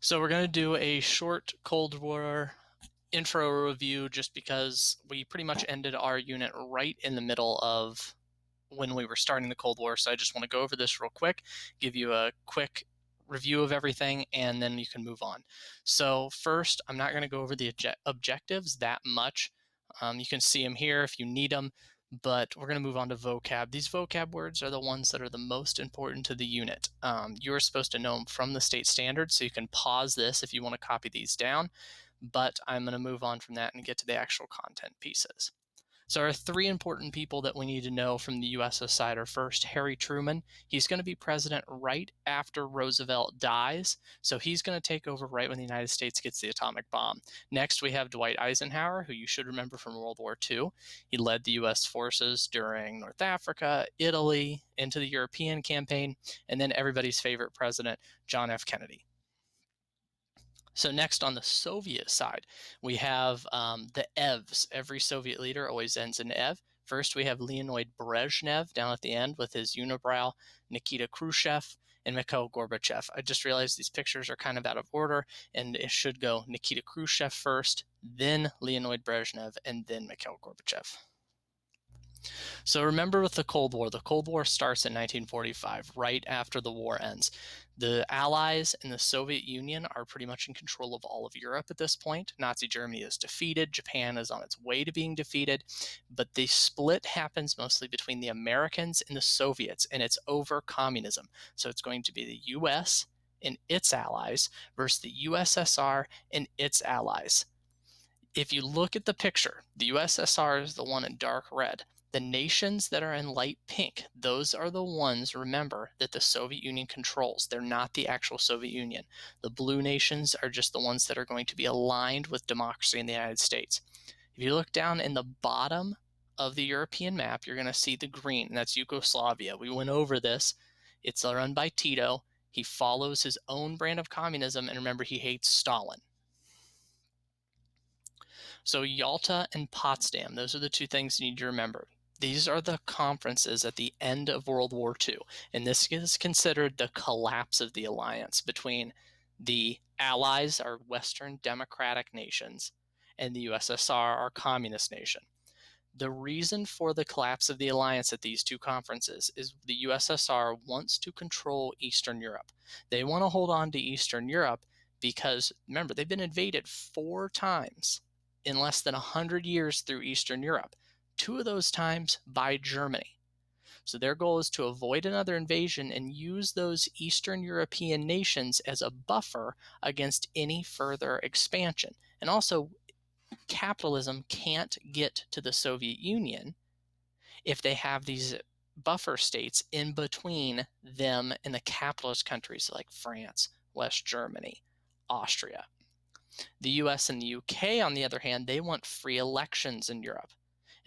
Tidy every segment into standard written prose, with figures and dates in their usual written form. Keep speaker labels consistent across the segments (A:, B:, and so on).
A: So we're going to do a short Cold War intro review just because we pretty much ended our unit right in the middle of when we were starting the Cold War. So I just want to go over this real quick, give you a quick review of everything, and then you can move on. So first, I'm not going to go over the objectives that much. You can see them here if you need them, but we're going to move on to vocab. These vocab words are the ones that are the most important to the unit. You're supposed to know them from the state standard, so you can pause this if you want to copy these down, but I'm going to move on from that and get to the actual content pieces. So our three important people that we need to know from the USS side are first, Harry Truman. He's going to be president right after Roosevelt dies. So he's going to take over right when the United States gets the atomic bomb. Next, we have Dwight Eisenhower, who you should remember from World War II. He led the US forces during North Africa, Italy, into the European campaign, and then everybody's favorite president, John F. Kennedy. So next on the Soviet side, we have the EVs. Every Soviet leader always ends in EV. First, we have Leonid Brezhnev down at the end with his unibrow, Nikita Khrushchev, and Mikhail Gorbachev. I just realized these pictures are kind of out of order, and it should go Nikita Khrushchev first, then Leonid Brezhnev, and then Mikhail Gorbachev. So remember with the Cold War starts in 1945, right after the war ends. The Allies and the Soviet Union are pretty much in control of all of Europe at this point. Nazi Germany is defeated. Japan is on its way to being defeated. But the split happens mostly between the Americans and the Soviets, and it's over communism. So it's going to be the US and its allies versus the USSR and its allies. If you look at the picture, the USSR is the one in dark red. The nations that are in light pink, those are the ones, remember, that the Soviet Union controls. They're not the actual Soviet Union. The blue nations are just the ones that are going to be aligned with democracy in the United States. If you look down in the bottom of the European map, you're going to see the green, and that's Yugoslavia. We went over this. It's run by Tito. He follows his own brand of communism, and remember, he hates Stalin. So Yalta and Potsdam, those are the two things you need to remember. These are the conferences at the end of World War II, and this is considered the collapse of the alliance between the Allies, our Western democratic nations, and the USSR, our communist nation. The reason for the collapse of the alliance at these two conferences is the USSR wants to control Eastern Europe. They want to hold on to Eastern Europe because, remember, they've been invaded 4 times in less than 100 years through Eastern Europe, 2 of those times by Germany. So their goal is to avoid another invasion and use those Eastern European nations as a buffer against any further expansion. And also, capitalism can't get to the Soviet Union if they have these buffer states in between them and the capitalist countries like France, West Germany, Austria. The US and the UK, on the other hand, they want free elections in Europe.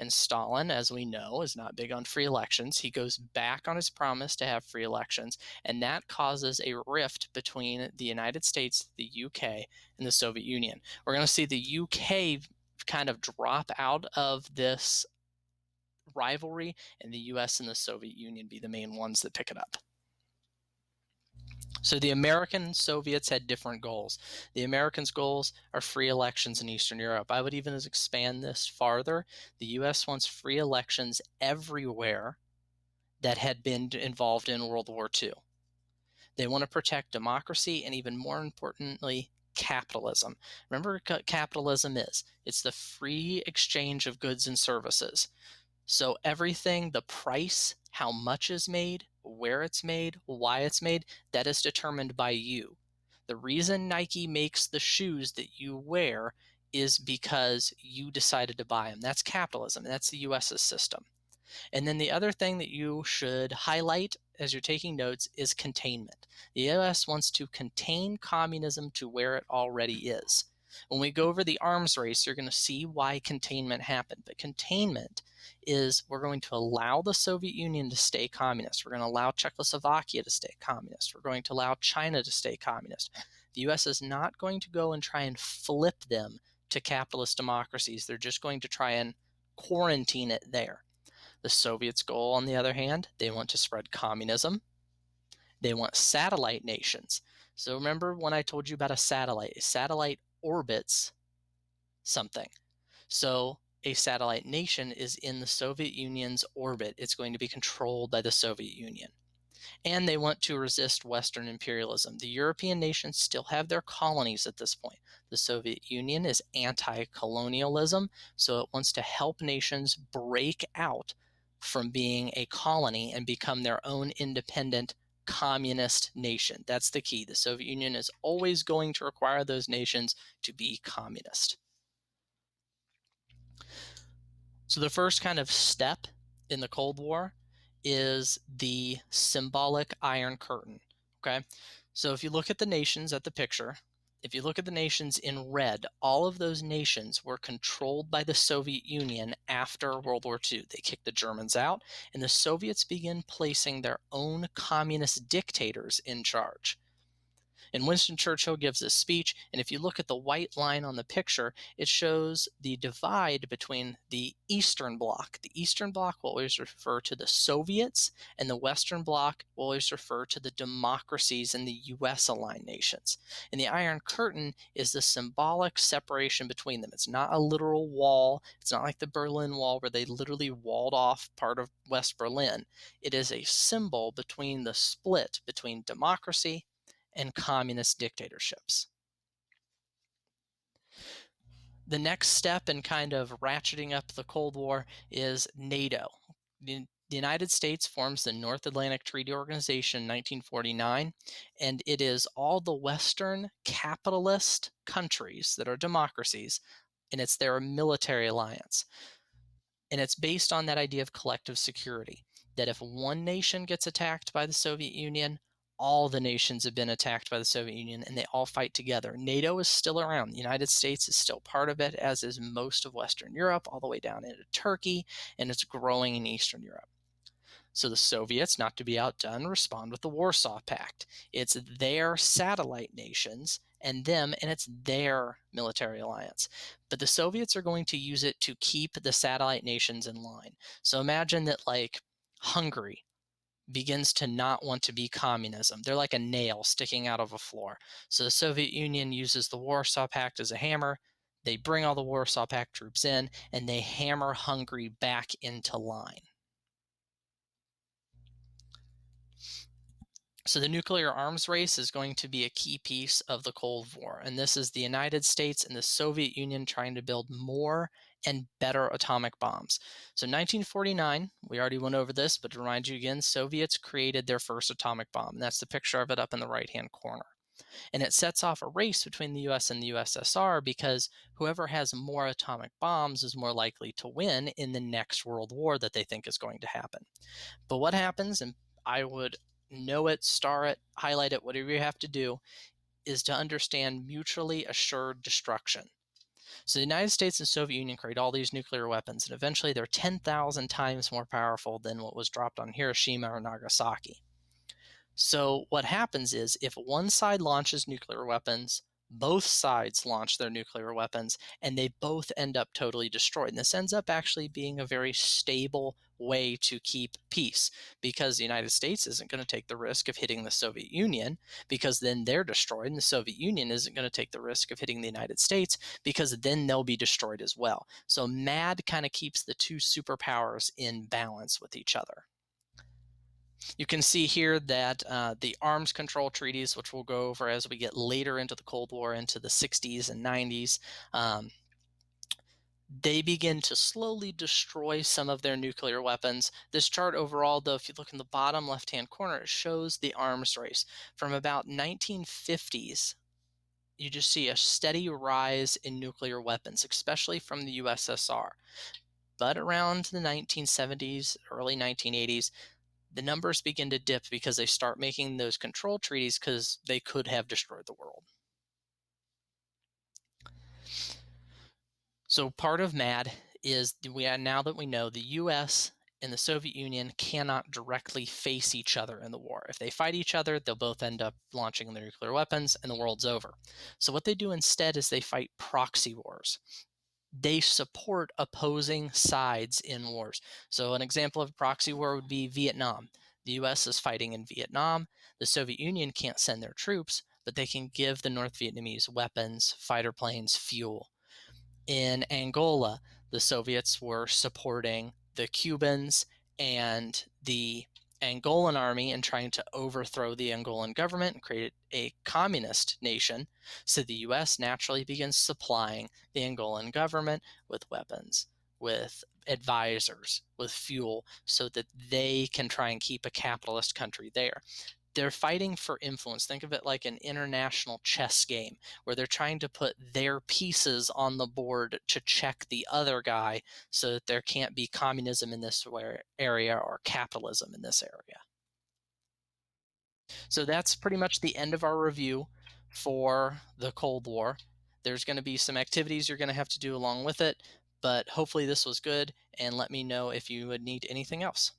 A: And Stalin, as we know, is not big on free elections. He goes back on his promise to have free elections, and that causes a rift between the United States, the UK, and the Soviet Union. We're going to see the UK kind of drop out of this rivalry, and the US and the Soviet Union be the main ones that pick it up. So the American and Soviets had different goals. The Americans' goals are free elections in Eastern Europe. I would even expand this farther. The US wants free elections everywhere that had been involved in World War II. They want to protect democracy and, even more importantly, capitalism. Remember what capitalism is. It's the free exchange of goods and services. So everything, the price, how much is made, where it's made, why it's made, that is determined by you. The reason Nike makes the shoes that you wear is because you decided to buy them. That's capitalism. That's the US's system. And then the other thing that you should highlight as you're taking notes is containment. The US wants to contain communism to where it already is. When we go over the arms race, you're going to see why containment happened. But containment is we're going to allow the Soviet Union to stay communist. We're going to allow Czechoslovakia to stay communist. We're going to allow China to stay communist. The US is not going to go and try and flip them to capitalist democracies. They're just going to try and quarantine it there. The Soviets' goal, on the other hand, they want to spread communism. They want satellite nations. So remember when I told you about a satellite? A satellite orbits something. So a satellite nation is in the Soviet Union's orbit. It's going to be controlled by the Soviet Union. And they want to resist Western imperialism. The European nations still have their colonies at this point. The Soviet Union is anti-colonialism, so it wants to help nations break out from being a colony and become their own independent communist nation. That's the key. The Soviet Union is always going to require those nations to be communist. So the first kind of step in the Cold War is the symbolic Iron Curtain. Okay, so if you look at the nations at the picture, if you look at the nations in red, all of those nations were controlled by the Soviet Union after World War II. They kicked the Germans out, and the Soviets began placing their own communist dictators in charge. And Winston Churchill gives this speech, and if you look at the white line on the picture, it shows the divide between the Eastern Bloc. The Eastern Bloc will always refer to the Soviets, and the Western Bloc will always refer to the democracies and the US-aligned nations. And the Iron Curtain is the symbolic separation between them. It's not a literal wall. It's not like the Berlin Wall where they literally walled off part of West Berlin. It is a symbol between the split between democracy and communist dictatorships. The next step in kind of ratcheting up the Cold War is NATO. The United States forms the North Atlantic Treaty Organization in 1949, and it is all the Western capitalist countries that are democracies, and it's their military alliance. And it's based on that idea of collective security, that if one nation gets attacked by the Soviet Union, all the nations have been attacked by the Soviet Union, and they all fight together. NATO is still around. The United States is still part of it, as is most of Western Europe, all the way down into Turkey, and it's growing in Eastern Europe. So the Soviets, not to be outdone, respond with the Warsaw Pact. It's their satellite nations and them, and it's their military alliance. But the Soviets are going to use it to keep the satellite nations in line. So imagine that, like, Hungary begins to not want to be communism. They're like a nail sticking out of a floor. So the Soviet Union uses the Warsaw Pact as a hammer. They bring all the Warsaw Pact troops in, and they hammer Hungary back into line. So the nuclear arms race is going to be a key piece of the Cold War, and this is the United States and the Soviet Union trying to build more and better atomic bombs. So 1949, we already went over this, but to remind you again, Soviets created their first atomic bomb, and that's the picture of it up in the right-hand corner. And it sets off a race between the US and the USSR because whoever has more atomic bombs is more likely to win in the next world war that they think is going to happen. But what happens, and I would know it, star it, highlight it, whatever you have to do, is to understand mutually assured destruction. So the United States and Soviet Union create all these nuclear weapons, and eventually they're 10,000 times more powerful than what was dropped on Hiroshima or Nagasaki. So what happens is if one side launches nuclear weapons, both sides launch their nuclear weapons, and they both end up totally destroyed. And this ends up actually being a very stable way to keep peace, because the United States isn't going to take the risk of hitting the Soviet Union, because then they're destroyed, and the Soviet Union isn't going to take the risk of hitting the United States, because then they'll be destroyed as well. So MAD kind of keeps the two superpowers in balance with each other. You can see here that the arms control treaties, which we'll go over as we get later into the Cold War, into the 60s and 90s, they begin to slowly destroy some of their nuclear weapons. This chart overall, though, if you look in the bottom left-hand corner, it shows the arms race. From about 1950s, you just see a steady rise in nuclear weapons, especially from the USSR. But around the 1970s, early 1980s, the numbers begin to dip because they start making those control treaties because they could have destroyed the world. So part of MAD is now that we know the US and the Soviet Union cannot directly face each other in the war. If they fight each other, they'll both end up launching their nuclear weapons and the world's over. So what they do instead is they fight proxy wars. They support opposing sides in wars. So an example of a proxy war would be Vietnam. The US is fighting in Vietnam. The Soviet Union can't send their troops, but they can give the North Vietnamese weapons, fighter planes, fuel. In Angola, the Soviets were supporting the Cubans and the Angolan army in trying to overthrow the Angolan government and create a communist nation. So the US naturally begins supplying the Angolan government with weapons, with advisors, with fuel, so that they can try and keep a capitalist country there. They're fighting for influence. Think of it like an international chess game where they're trying to put their pieces on the board to check the other guy so that there can't be communism in this area or capitalism in this area. So that's pretty much the end of our review for the Cold War. There's going to be some activities you're going to have to do along with it, but hopefully this was good, and let me know if you would need anything else.